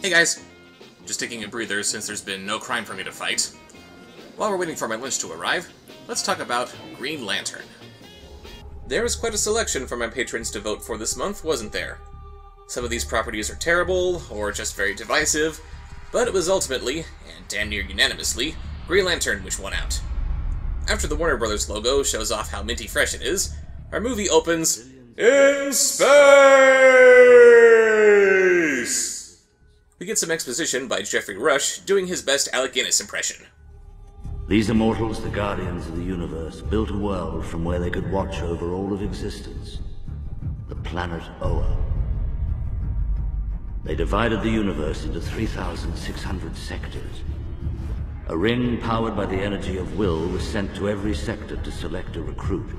Hey guys, just taking a breather since there's been no crime for me to fight. While we're waiting for my lunch to arrive, let's talk about Green Lantern. There was quite a selection for my patrons to vote for this month, wasn't there? Some of these properties are terrible, or just very divisive, but it was ultimately, and damn near unanimously, Green Lantern which won out. After the Warner Brothers logo shows off how minty fresh it is, our movie opens in space! We get some exposition by Jeffrey Rush doing his best Alec Guinness impression. These immortals, the guardians of the universe, built a world from where they could watch over all of existence. The planet Oa. They divided the universe into 3,600 sectors. A ring powered by the energy of will was sent to every sector to select a recruit.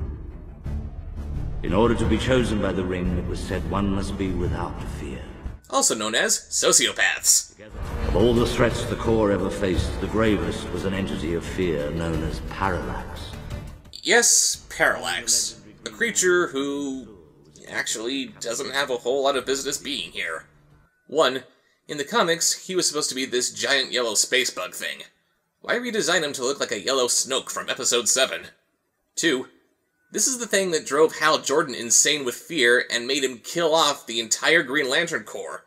In order to be chosen by the ring, it was said one must be without fear. Also known as sociopaths. Of all the threats the Corps ever faced, the gravest was an entity of fear known as Parallax. Yes, Parallax. A creature who actually doesn't have a whole lot of business being here. 1. In the comics, he was supposed to be this giant yellow space bug thing. Why redesign him to look like a yellow Snoke from episode 7? 2. This is the thing that drove Hal Jordan insane with fear and made him kill off the entire Green Lantern Corps.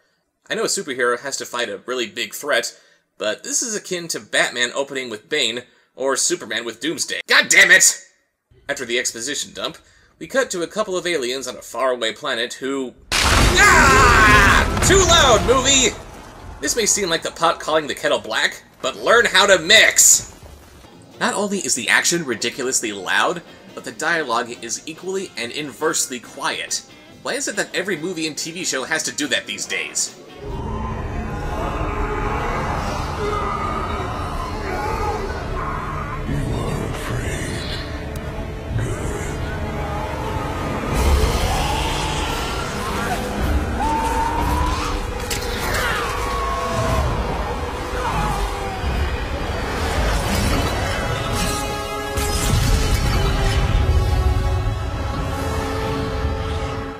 I know a superhero has to fight a really big threat, but this is akin to Batman opening with Bane, or Superman with Doomsday. God damn it! After the exposition dump, we cut to a couple of aliens on a faraway planet who... Ah! Too loud, movie! This may seem like the pot calling the kettle black, but learn how to mix! Not only is the action ridiculously loud, but the dialogue is equally and inversely quiet. Why is it that every movie and TV show has to do that these days?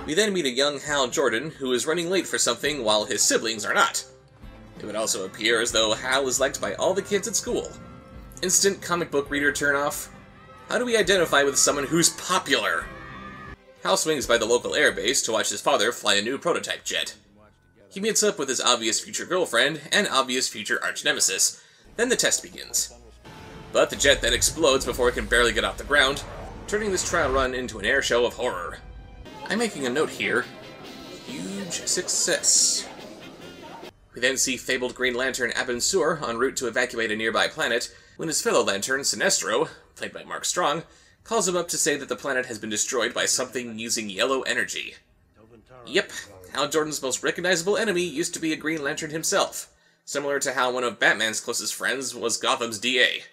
We then meet a young Hal Jordan, who is running late for something while his siblings are not. It would also appear as though Hal is liked by all the kids at school. Instant comic book reader turnoff? How do we identify with someone who's popular? Hal swings by the local airbase to watch his father fly a new prototype jet. He meets up with his obvious future girlfriend and obvious future arch-nemesis. Then the test begins. But the jet then explodes before it can barely get off the ground, turning this trial run into an air show of horror. I'm making a note here. Huge success. We then see fabled Green Lantern Abin Sur en route to evacuate a nearby planet, when his fellow Lantern, Sinestro, played by Mark Strong, calls him up to say that the planet has been destroyed by something using yellow energy. Yep, Hal Jordan's most recognizable enemy used to be a Green Lantern himself, similar to how one of Batman's closest friends was Gotham's DA.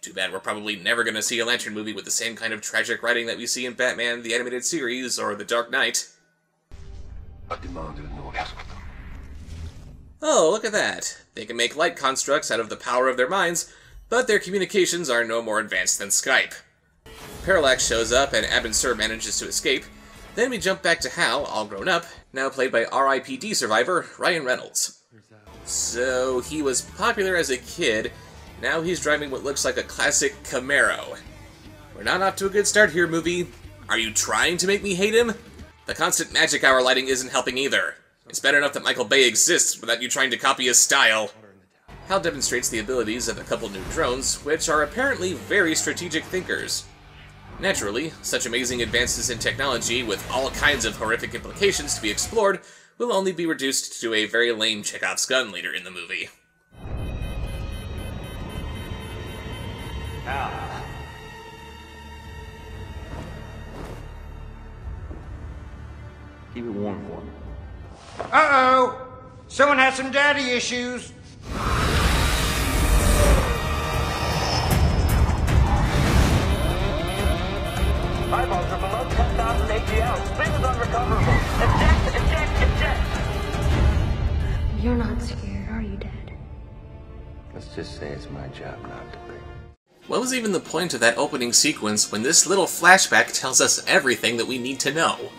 Too bad we're probably never going to see a Lantern movie with the same kind of tragic writing that we see in Batman, the Animated Series, or The Dark Knight. Oh, look at that. They can make light constructs out of the power of their minds, but their communications are no more advanced than Skype. Parallax shows up and Abin Sur manages to escape. Then we jump back to Hal, all grown up, now played by R.I.P.D. survivor Ryan Reynolds. So, he was popular as a kid. Now he's driving what looks like a classic Camaro. We're not off to a good start here, movie. Are you trying to make me hate him? The constant magic hour lighting isn't helping either. It's bad enough that Michael Bay exists without you trying to copy his style. Hal demonstrates the abilities of a couple new drones, which are apparently very strategic thinkers. Naturally, such amazing advances in technology with all kinds of horrific implications to be explored will only be reduced to a very lame Chekhov's gun later in the movie. Keep it warm for me. Uh-oh! Someone has some daddy issues. Eyeballs are below 10,000 AGL. Spin is unrecoverable. Eject! You're not scared, are you, Dad? Let's just say it's my job not to be. What was even the point of that opening sequence when this little flashback tells us everything that we need to know?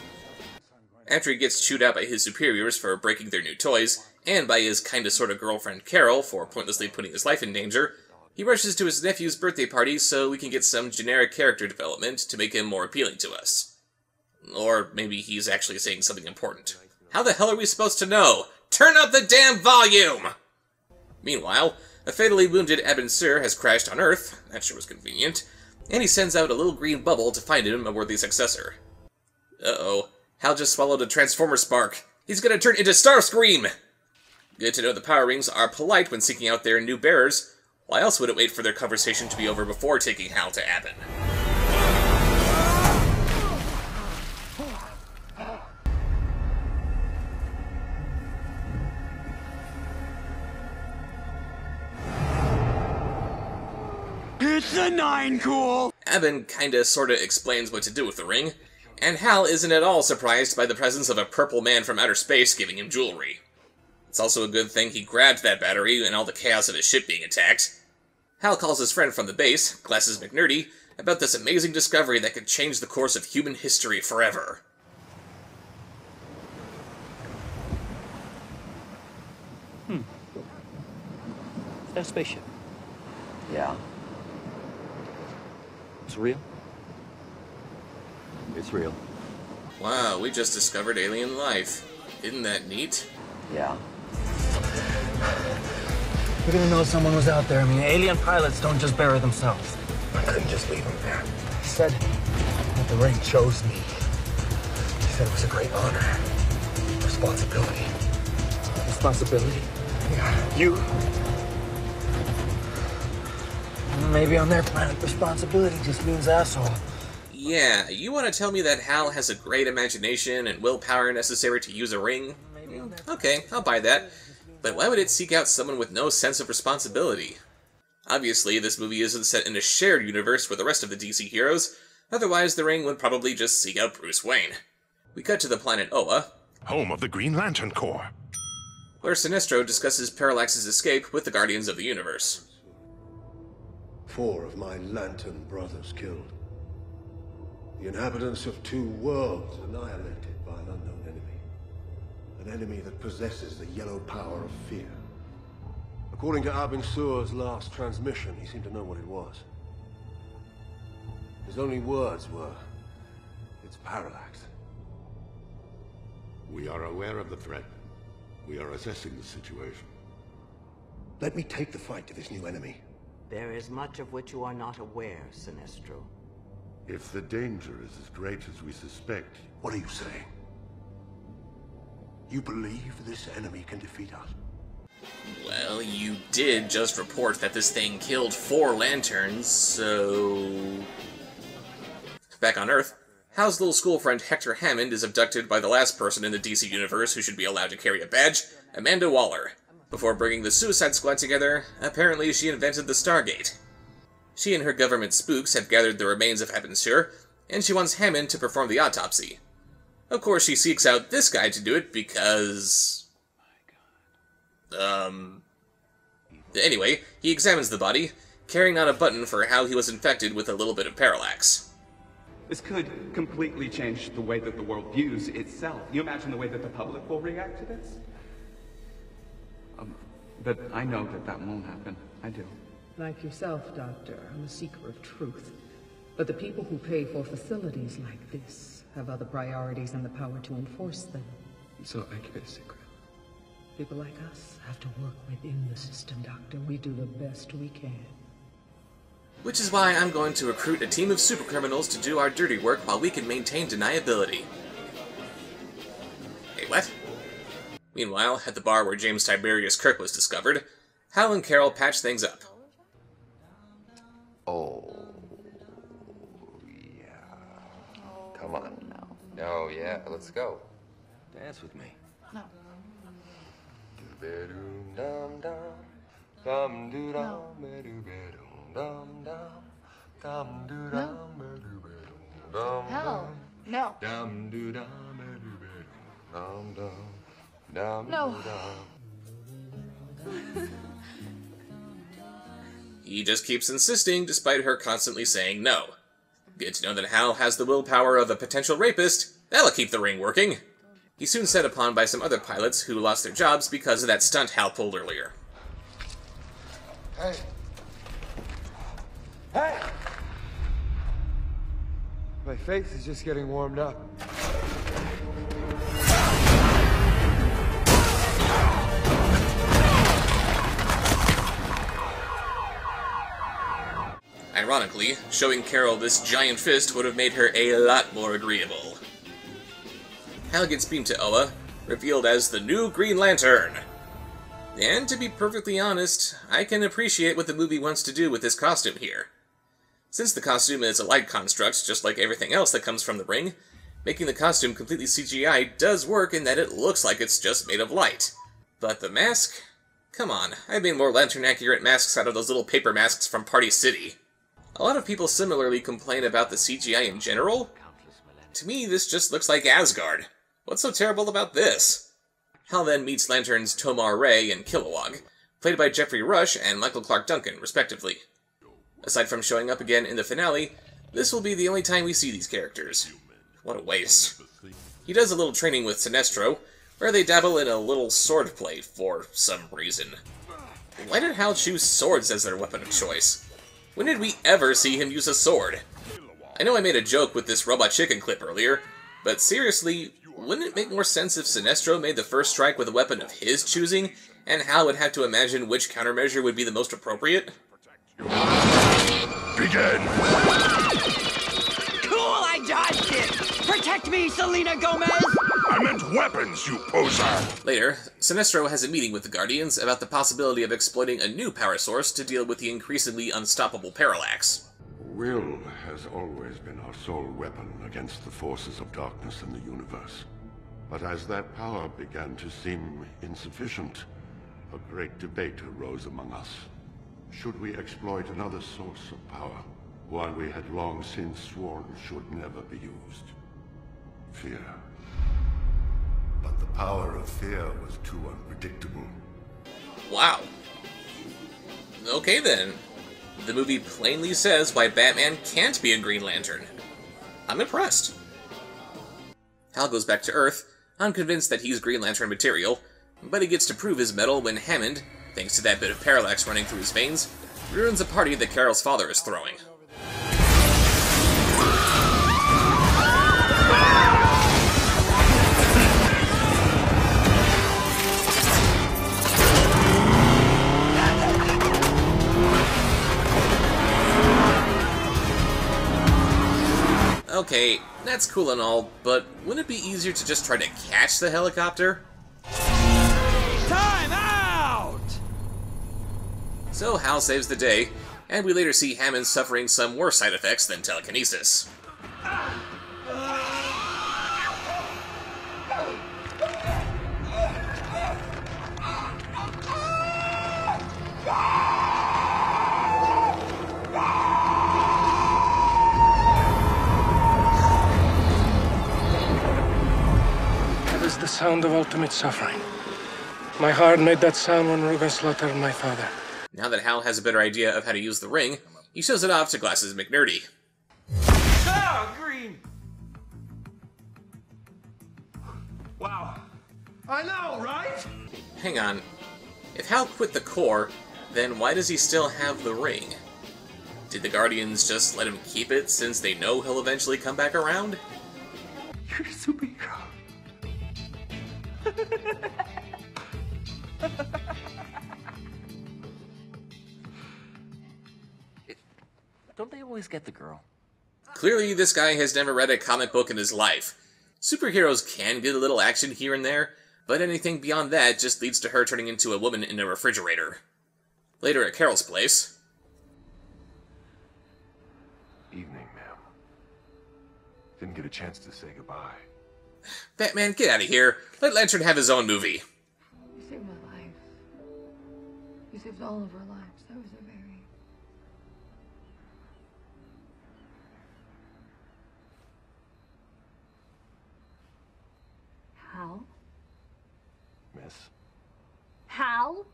After he gets chewed out by his superiors for breaking their new toys, and by his kinda sorta girlfriend Carol for pointlessly putting his life in danger, he rushes to his nephew's birthday party so we can get some generic character development to make him more appealing to us. Or maybe he's actually saying something important. How the hell are we supposed to know? Turn up the damn volume! Meanwhile, a fatally wounded Abin Sur has crashed on Earth, that sure was convenient, and he sends out a little green bubble to find him a worthy successor. Uh-oh, Hal just swallowed a Transformer spark. He's gonna turn into Starscream! Good to know the Power Rings are polite when seeking out their new bearers. Why else would it wait for their conversation to be over before taking Hal to Abin? It's a 9 cool! Abin kinda sorta explains what to do with the ring, and Hal isn't at all surprised by the presence of a purple man from outer space giving him jewelry. It's also a good thing he grabbed that battery in all the chaos of his ship being attacked. Hal calls his friend from the base, Glasses McNerdy, about this amazing discovery that could change the course of human history forever. Is that a spaceship? Yeah, It's real? it's real. Wow, we just discovered alien life. Isn't that neat? Yeah. We're gonna know someone was out there. I mean, alien pilots don't just bury themselves. I couldn't just leave him there. He said that the ring chose me. He said it was a great honor. Responsibility. Responsibility? Yeah, you. Maybe on their planet, responsibility just means asshole. Yeah, you want to tell me that Hal has a great imagination and willpower necessary to use a ring? Okay, I'll buy that. But why would it seek out someone with no sense of responsibility? Obviously, this movie isn't set in a shared universe with the rest of the DC heroes, otherwise the ring would probably just seek out Bruce Wayne. We cut to the planet Oa, home of the Green Lantern Corps. where Sinestro discusses Parallax's escape with the Guardians of the Universe. 4 of my Lantern brothers killed. The inhabitants of 2 worlds annihilated by an unknown enemy. An enemy that possesses the yellow power of fear. According to Abin Sur's last transmission, he seemed to know what it was. His only words were, "It's Parallax." We are aware of the threat. We are assessing the situation. Let me take the fight to this new enemy. There is much of which you are not aware, Sinestro. If the danger is as great as we suspect... What are you saying? You believe this enemy can defeat us? Well, you did just report that this thing killed 4 Lanterns, so... Back on Earth, Hal's little school friend Hector Hammond is abducted by the last person in the DC universe who should be allowed to carry a badge, Amanda Waller. Before bringing the Suicide Squad together, apparently she invented the Stargate. She and her government spooks have gathered the remains of Abin Sur, and she wants Hammond to perform the autopsy. Of course, she seeks out this guy to do it because... Anyway, he examines the body, carrying out a button for how he was infected with a little bit of parallax. This could completely change the way that the world views itself. You imagine the way that the public will react to this? But I know that that won't happen. I do. Like yourself, Doctor, I'm a seeker of truth. But the people who pay for facilities like this have other priorities and the power to enforce them. So I keep it a secret. People like us have to work within the system, Doctor. We do the best we can. Which is why I'm going to recruit a team of supercriminals to do our dirty work while we can maintain deniability. Hey, what? Meanwhile, at the bar where James Tiberius Kirk was discovered, Hal and Carol patch things up. Oh, yeah. Come on now. Oh, yeah, let's go. Dance with me. No. Hell, no. No. He just keeps insisting, despite her constantly saying no. Good to know that Hal has the willpower of a potential rapist. That'll keep the ring working. He's soon set upon by some other pilots who lost their jobs because of that stunt Hal pulled earlier. Hey! Hey! My face is just getting warmed up. Ironically, showing Carol this giant fist would have made her a lot more agreeable. Hal gets beamed to Oa, revealed as the new Green Lantern. And to be perfectly honest, I can appreciate what the movie wants to do with this costume here. Since the costume is a light construct, just like everything else that comes from the ring, making the costume completely CGI does work in that it looks like it's just made of light. But the mask? Come on, I've made more Lantern-accurate masks out of those little paper masks from Party City. A lot of people similarly complain about the CGI in general. To me, this just looks like Asgard. What's so terrible about this? Hal then meets Lanterns Tomar-Re and Kilowog, played by Jeffrey Rush and Michael Clark Duncan, respectively. Aside from showing up again in the finale, this will be the only time we see these characters. What a waste. He does a little training with Sinestro, where they dabble in a little swordplay for some reason. Why did Hal choose swords as their weapon of choice? When did we ever see him use a sword? I know I made a joke with this Robot Chicken clip earlier, but seriously, wouldn't it make more sense if Sinestro made the first strike with a weapon of his choosing, and Hal would have to imagine which countermeasure would be the most appropriate? Begin! Cool, I dodged it! Protect me, Selena Gomez! I meant weapons, you poser! Later, Sinestro has a meeting with the Guardians about the possibility of exploiting a new power source to deal with the increasingly unstoppable Parallax. Will has always been our sole weapon against the forces of darkness in the universe. But as that power began to seem insufficient, a great debate arose among us. Should we exploit another source of power? One we had long since sworn should never be used. Fear. But the power of fear was too unpredictable. Wow. Okay then. The movie plainly says why Batman can't be a Green Lantern. I'm impressed. Hal goes back to Earth, unconvinced that he's Green Lantern material, but he gets to prove his mettle when Hammond, thanks to that bit of parallax running through his veins, ruins a party that Carol's father is throwing. Okay, that's cool and all, but wouldn't it be easier to just try to catch the helicopter? Time out! So Hal saves the day, and we later see Hammond suffering some worse side effects than telekinesis. The sound of ultimate suffering. My heart made that sound when Ruga slaughtered my father. Now that Hal has a better idea of how to use the ring, he shows it off to Glasses McNerdy. Ah, green! Wow. I know, right? Hang on. If Hal quit the Corps, then why does he still have the ring? Did the Guardians just let him keep it since they know he'll eventually come back around? You're a superhero. Don't they always get the girl? Clearly, this guy has never read a comic book in his life. Superheroes can get a little action here and there, but anything beyond that just leads to her turning into a woman in a refrigerator. Later at Carol's place... Evening, ma'am. Didn't get a chance to say goodbye. Batman, get out of here. Let Lantern have his own movie. You saved my life. You saved all of our lives. That was a very... Hal? Miss? Hal?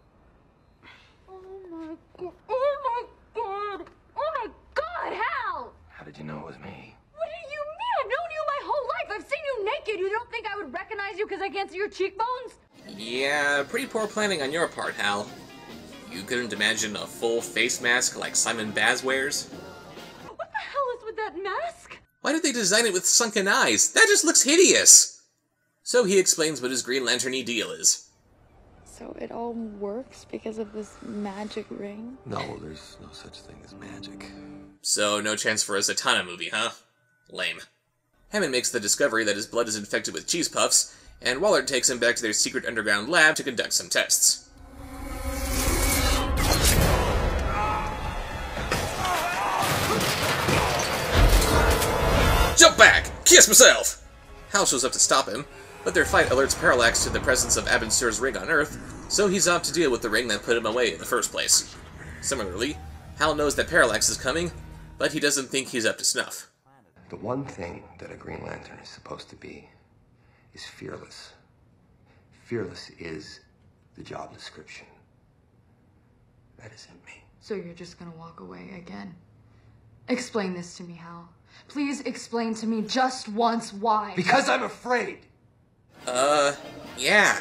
Oh my god. Oh my god. Oh my god, Hal! How did you know it was me? What do you mean? I've known you my whole life. I've seen you naked. You don't... don't think I would recognize you because I can't see your cheekbones? Yeah, pretty poor planning on your part, Hal. You couldn't imagine a full face mask like Simon Baz wears? What the hell is with that mask? Why did they design it with sunken eyes? That just looks hideous! So he explains what his Green Lantern-y deal is. So it all works because of this magic ring? No, there's no such thing as magic. So no chance for a Zatanna movie, huh? Lame. Hammond makes the discovery that his blood is infected with cheese puffs, and Waller takes him back to their secret underground lab to conduct some tests. Jump back! Kiss myself! Hal shows up to stop him, but their fight alerts Parallax to the presence of Abinsur's ring on Earth, so he's off to deal with the ring that put him away in the first place. Similarly, Hal knows that Parallax is coming, but he doesn't think he's up to snuff. The one thing that a Green Lantern is supposed to be is fearless. Fearless is the job description. That isn't me. So you're just gonna walk away again? Explain this to me, Hal. Please explain to me just once why. Because I'm afraid! Yeah.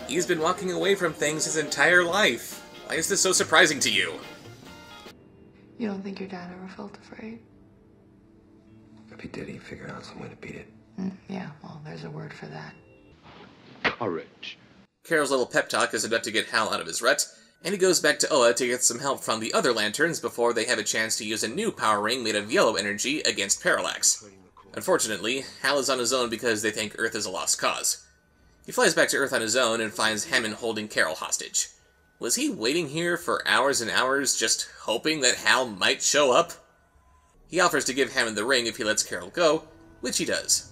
He's been walking away from things his entire life. Why is this so surprising to you? You don't think your dad ever felt afraid? If he did, he'd figure out some way to beat it. Yeah, well, there's a word for that. Courage. Carol's little pep talk is enough to get Hal out of his rut, and he goes back to Oa to get some help from the other Lanterns before they have a chance to use a new power ring made of yellow energy against Parallax. Unfortunately, Hal is on his own because they think Earth is a lost cause. He flies back to Earth on his own and finds Hammond holding Carol hostage. Was he waiting here for hours and hours, just hoping that Hal might show up? He offers to give Hammond the ring if he lets Carol go, which he does.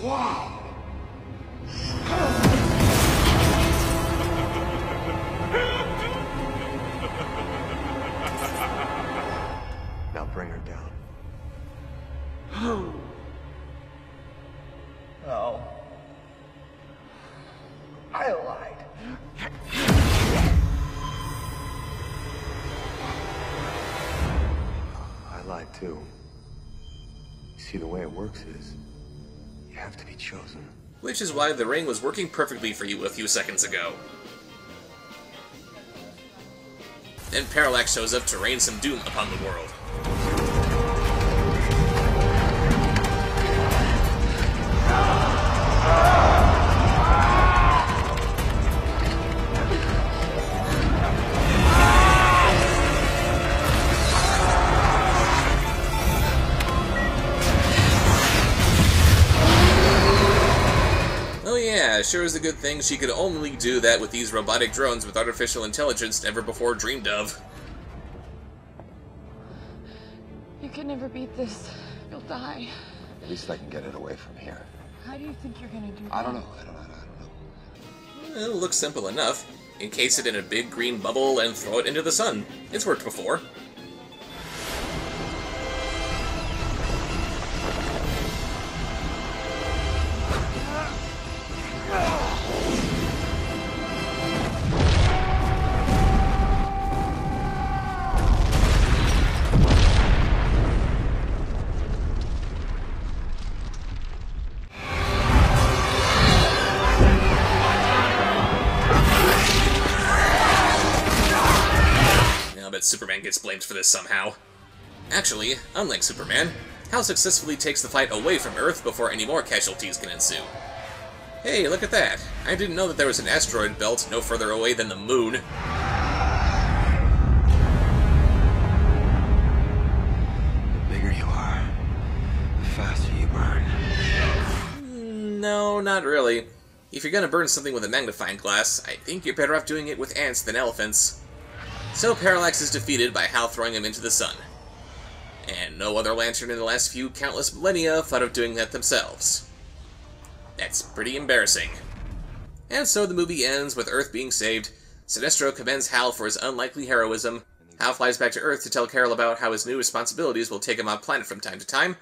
Wow! Now bring her down. Oh. I lied. I lied too. You see, the way it works is, you have to be chosen. Which is why the ring was working perfectly for you a few seconds ago. Then Parallax shows up to rain some doom upon the world. Sure is a good thing she could only do that with these robotic drones with artificial intelligence never before dreamed of. You can never beat this. You'll die. At least I can get it away from here. How do you think you're gonna do that? I don't know. I don't know. It looks simple enough. Encase it in a big green bubble and throw it into the sun. It's worked before. Superman gets blamed for this somehow. Actually, unlike Superman, Hal successfully takes the fight away from Earth before any more casualties can ensue. Hey, look at that! I didn't know that there was an asteroid belt no further away than the moon. The bigger you are, the faster you burn. No, not really. If you're gonna burn something with a magnifying glass, I think you're better off doing it with ants than elephants. So Parallax is defeated by Hal throwing him into the sun. And no other Lantern in the last few countless millennia thought of doing that themselves. That's pretty embarrassing. And so the movie ends with Earth being saved. Sinestro commends Hal for his unlikely heroism. Hal flies back to Earth to tell Carol about how his new responsibilities will take him off planet from time to time.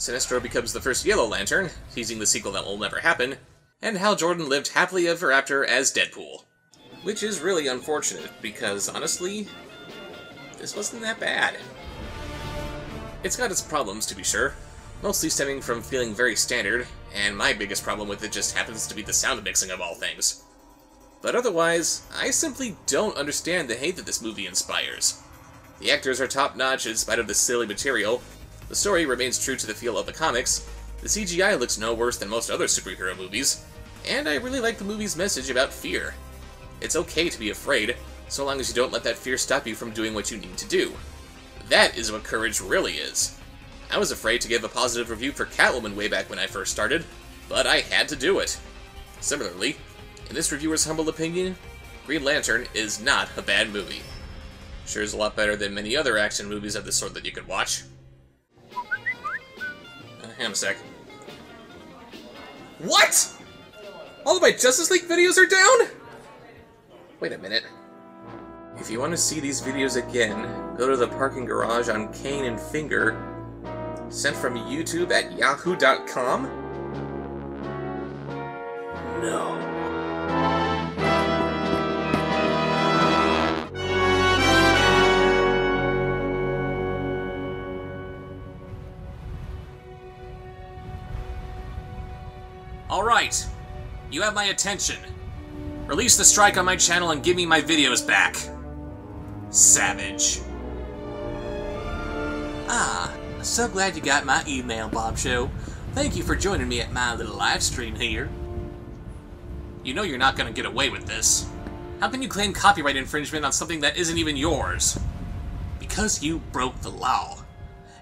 Sinestro becomes the first Yellow Lantern, teasing the sequel that will never happen, and Hal Jordan lived happily ever after as Deadpool. Which is really unfortunate, because honestly, this wasn't that bad. It's got its problems, to be sure, mostly stemming from feeling very standard, and my biggest problem with it just happens to be the sound mixing of all things. But otherwise, I simply don't understand the hate that this movie inspires. The actors are top-notch in spite of the silly material, the story remains true to the feel of the comics, the CGI looks no worse than most other superhero movies, and I really like the movie's message about fear. It's okay to be afraid, so long as you don't let that fear stop you from doing what you need to do. That is what courage really is. I was afraid to give a positive review for Catwoman way back when I first started, but I had to do it. Similarly, in this reviewer's humble opinion, Green Lantern is not a bad movie. Sure is a lot better than many other action movies of this sort that you could watch. Hang on a sec. What?! All of my Justice League videos are down?! Wait a minute. If you want to see these videos again, go to the parking garage on Cane and Finger, sent from YouTube at yahoo.com? No. Alright, you have my attention. Release the strike on my channel and give me my videos back. Savage. Ah, so glad you got my email, Bob Show. Thank you for joining me at my little live stream here. You know you're not gonna get away with this. How can you claim copyright infringement on something that isn't even yours? Because you broke the law.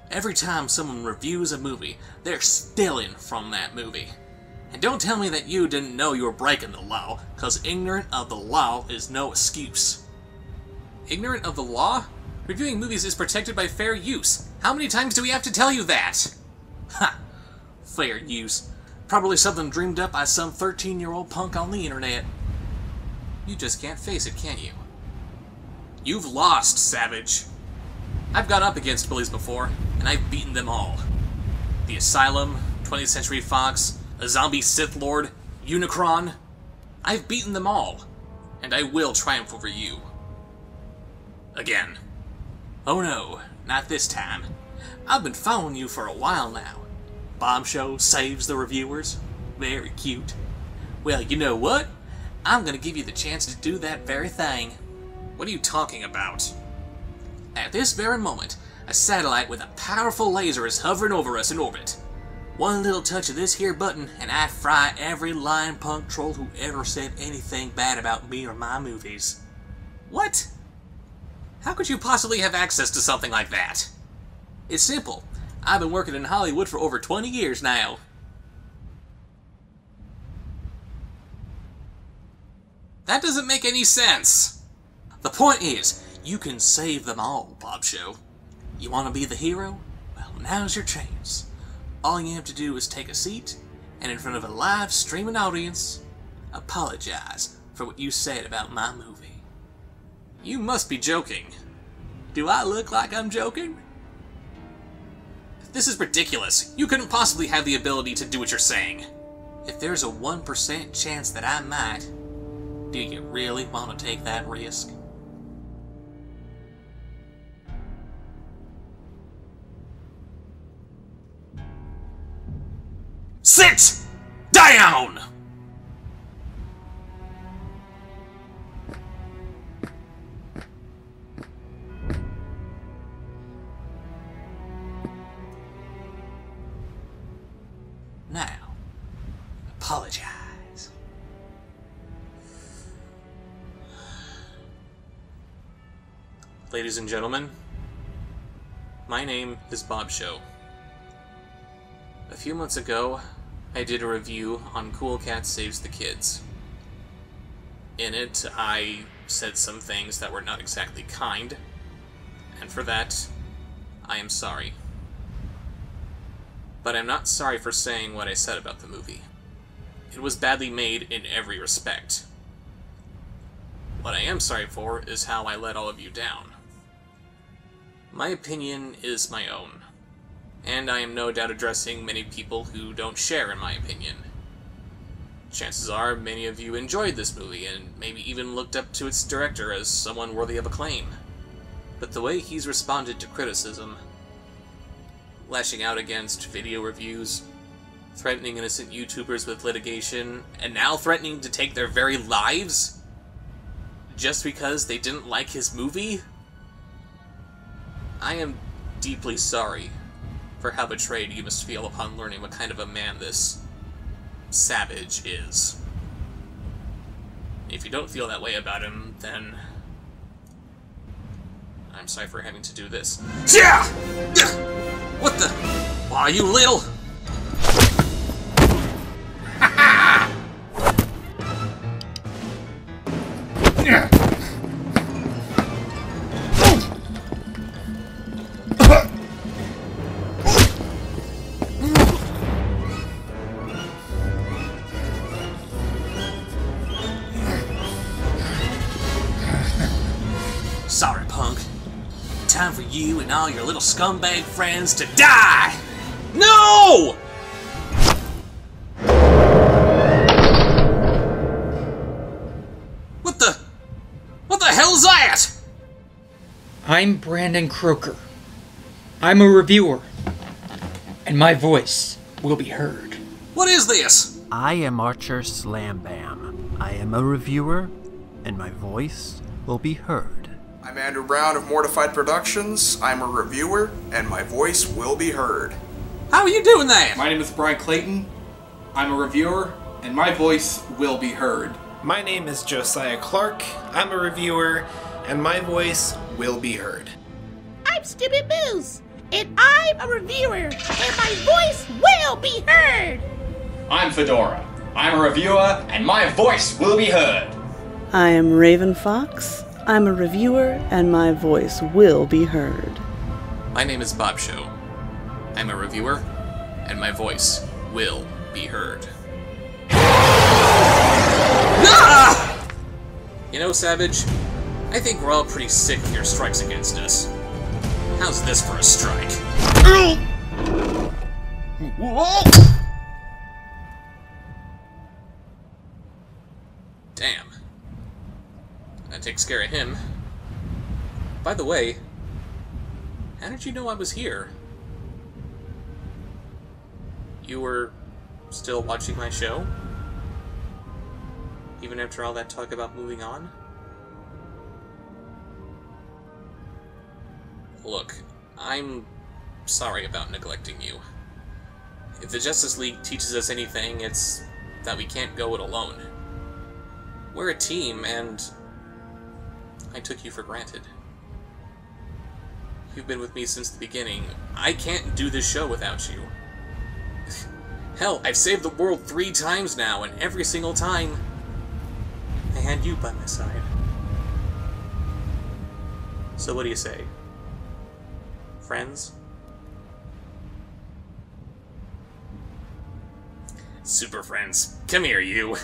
Every time someone reviews a movie, they're stealing from that movie. And don't tell me that you didn't know you were breaking the law, cause ignorant of the law is no excuse. Ignorant of the law? Reviewing movies is protected by fair use. How many times do we have to tell you that? Ha! Fair use. Probably something dreamed up by some 13-year-old punk on the internet. You just can't face it, can you? You've lost, Savage. I've gone up against bullies before, and I've beaten them all. The Asylum, 20th Century Fox, a zombie Sith Lord, Unicron. I've beaten them all, and I will triumph over you. Again. Oh no, not this time. I've been following you for a while now. Bomb Show saves the reviewers. Very cute. Well, you know what? I'm gonna give you the chance to do that very thing. What are you talking about? At this very moment, a satellite with a powerful laser is hovering over us in orbit. One little touch of this here button, and I fry every lying punk troll who ever said anything bad about me or my movies. What? How could you possibly have access to something like that? It's simple. I've been working in Hollywood for over 20 years now. That doesn't make any sense. The point is, you can save them all, Bob Show. You want to be the hero? Well, now's your chance. All you have to do is take a seat, and in front of a live streaming audience, apologize for what you said about my movie. You must be joking. Do I look like I'm joking? This is ridiculous. You couldn't possibly have the ability to do what you're saying. If there's a 1% chance that I might, do you really want to take that risk? Sit down! Now, apologize. Ladies and gentlemen, my name is Bob Show. A few months ago, I did a review on Cool Cat Saves the Kids. In it, I said some things that were not exactly kind, and for that, I am sorry. But I'm not sorry for saying what I said about the movie. It was badly made in every respect. What I am sorry for is how I let all of you down. My opinion is my own, and I am no doubt addressing many people who don't share in my opinion. Chances are many of you enjoyed this movie, and maybe even looked up to its director as someone worthy of acclaim. But the way he's responded to criticism, lashing out against video reviews, threatening innocent YouTubers with litigation, and now threatening to take their very lives just because they didn't like his movie? I am deeply sorry for how betrayed you must feel upon learning what kind of a man this Savage is. If you don't feel that way about him, then I'm sorry for having to do this. Yeah! What the? Why are you little? Sorry, punk. Time for you and all your little scumbag friends to die! No! What the hell's that? I'm Brandon Croker. I'm a reviewer, and my voice will be heard. What is this? I am Archer Slambam. I am a reviewer, and my voice will be heard. I'm Andrew Brown of Mortified Productions. I'm a reviewer, and my voice will be heard. How are you doing that? My name is Brian Clayton. I'm a reviewer, and my voice will be heard. My name is Josiah Clark. I'm a reviewer, and my voice will be heard. I'm Stupid Moose, and I'm a reviewer, and my voice will be heard. I'm Fedora. I'm a reviewer, and my voice will be heard. I am Raven Fox. I'm a reviewer, and my voice will be heard. My name is Bob Show. I'm a reviewer, and my voice will be heard. Ah! You know, Savage, I think we're all pretty sick of your strikes against us. How's this for a strike? Damn. That takes care of him. By the way, how did you know I was here? You were still watching my show? Even after all that talk about moving on? Look, I'm sorry about neglecting you. If the Justice League teaches us anything, it's that we can't go it alone. We're a team, and I took you for granted. You've been with me since the beginning. I can't do this show without you. Hell, I've saved the world 3 times now, and every single time, I had you by my side. So what do you say? Friends? Super friends. Come here, you.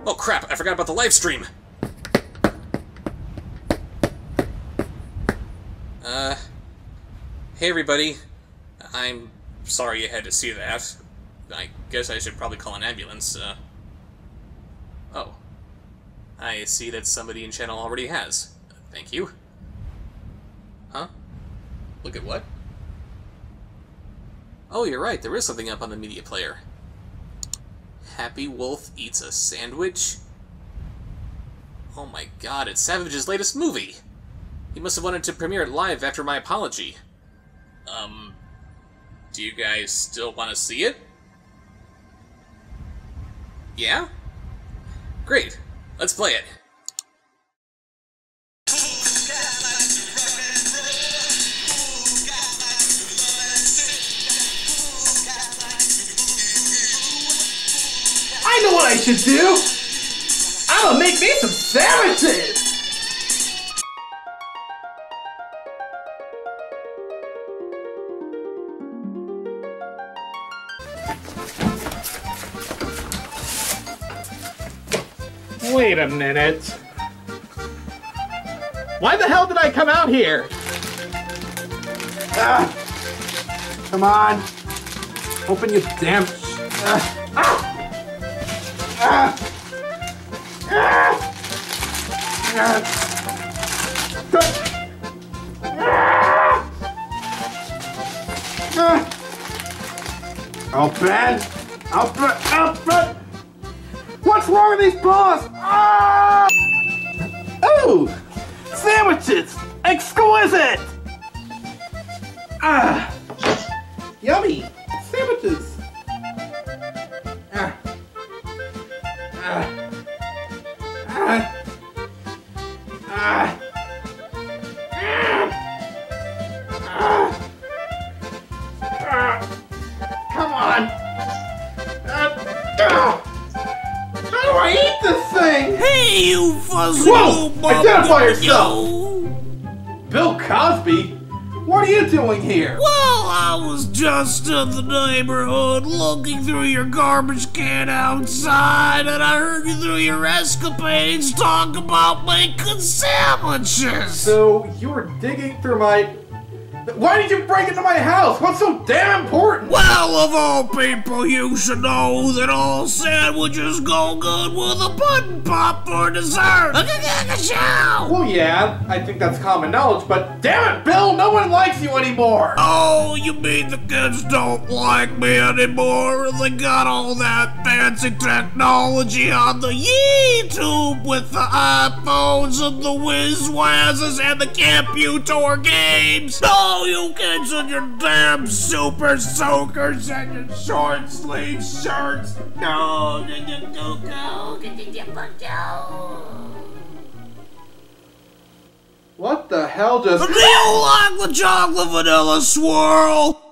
Oh crap, I forgot about the live stream! Hey everybody. I'm sorry you had to see that. I guess I should probably call an ambulance, Oh. I see that somebody in channel already has. Thank you. Huh? Look at what? Oh, you're right, there is something up on the media player. Happy Wolf eats a sandwich? Oh my god, it's Savage's latest movie! He must have wanted to premiere it live after my apology. Do you guys still want to see it? Yeah? Great. Let's play it. I know what I should do! I'm gonna make me some sandwiches! Wait a minute. Why the hell did I come out here? Come on. Open your damn... Open! Open! What's wrong with these paws? Ooh! Sandwiches! Exquisite! Yummy! Sandwiches! Come on! How do I eat this thing? Hey, you fuzzy Whoa! little Identify bum- yourself! Bill Cosby? What are you doing here? Well, I was just in the neighborhood looking through your garbage can outside, and I heard you through your escapades talk about making sandwiches. So, you were digging through my... Why did you break into my house? What's so damn important? Well, of all people, you should know that all sandwiches go good with a button pop for dessert. Well, yeah, I think that's common knowledge, but damn it, Bill, no one likes you anymore. Oh, you mean the kids don't like me anymore? They got all that fancy technology on the YouTube with the iPhones and the whiz-wazzes and the computer games. No, you kids and your damn super soakers and your short sleeve shirts. No, What the hell just... Do you like the chocolate vanilla swirl?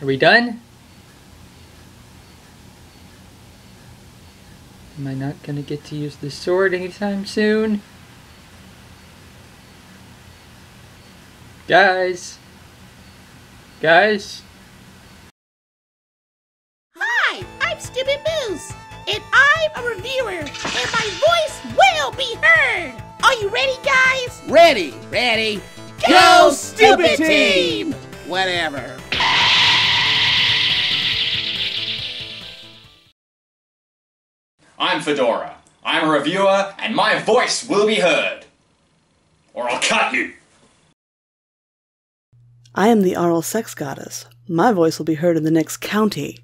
Are we done? Am I not gonna get to use the sword anytime soon? Guys? Hi, I'm Stupid Moose, and I'm a reviewer, and my voice will be heard. Are you ready, guys? Ready. Go, stupid team! Whatever. I'm Fedora. I'm a reviewer, and my voice will be heard. Or I'll cut you. I am the oral sex goddess. My voice will be heard in the next county.